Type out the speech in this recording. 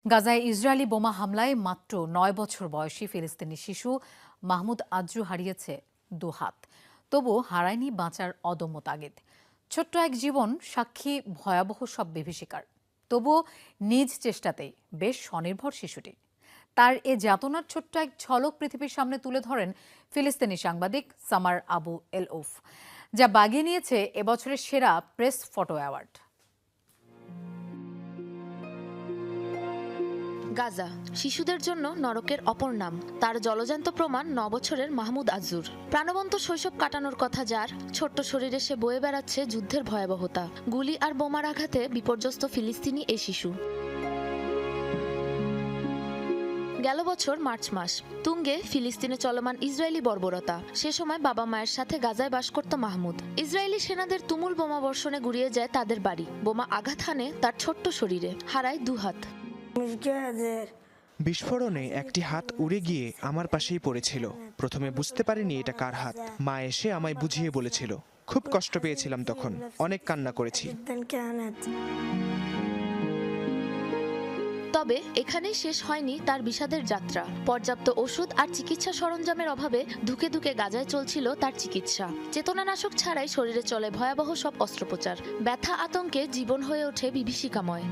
গাজায় ইসরায়েলি বোমা হামলায় মাত্র ৯ বছর বয়সী ফিলিস্তিনি শিশু মাহমুদ আজরু হারিয়েছে দুহাত। তবু হারায়নি বাঁচার অদম্য তাগিদ। ছোট্ট এক জীবন সাক্ষী ভয়াবহ সব বিভীষিকার। তবুও নিজ চেষ্টাতেই বেশ স্বনির্ভর শিশুটি। তার এ যাতনার ছোট্ট এক ঝলক পৃথিবীর সামনে তুলে ধরেন ফিলিস্তিনি সাংবাদিক সামার আবু এলউফ, যা বাগিয়ে নিয়েছে এবছরের সেরা প্রেস ফটো অ্যাওয়ার্ড। গাজা শিশুদের জন্য নরকের অপর নাম। তার জলজান্ত প্রমাণ ৯ বছরের মাহমুদ আজুর। প্রাণবন্ত শৈশব কাটানোর কথা যার, ছোট্ট শরীরে সে বয়ে বেড়াচ্ছে যুদ্ধের ভয়াবহতা। গুলি আর বোমার আঘাতে বিপর্যস্ত ফিলিস্তিনি এই শিশু। গেল বছর মার্চ মাস, তুঙ্গে ফিলিস্তিনে চলমান ইসরায়েলি বর্বরতা। সে সময় বাবা মায়ের সাথে গাজায় বাস করত মাহমুদ। ইসরায়েলি সেনাদের তুমুল বোমা বর্ষণে গুড়িয়ে যায় তাদের বাড়ি। বোমা আঘাত হানে তার ছোট্ট শরীরে, হারায় দুহাত। বিস্ফোরণে একটি হাত উড়ে গিয়ে আমার পাশেই পড়েছিল। প্রথমে বুঝতে পারিনি এটা কার হাত। মা এসে আমায় বুঝিয়ে বলেছিল। খুব কষ্ট পেয়েছিলাম তখন, অনেক কান্না করেছি। তবে এখানেই শেষ হয়নি তার বিষাদের যাত্রা। পর্যাপ্ত ওষুধ আর চিকিৎসা সরঞ্জামের অভাবে ধুকে ধুকে গাজায় চলছিল তার চিকিৎসা। চেতনানাশক ছাড়াই শরীরে চলে ভয়াবহ সব অস্ত্রোপচার। ব্যথা আতঙ্কে জীবন হয়ে ওঠে বিভীষিকাময়।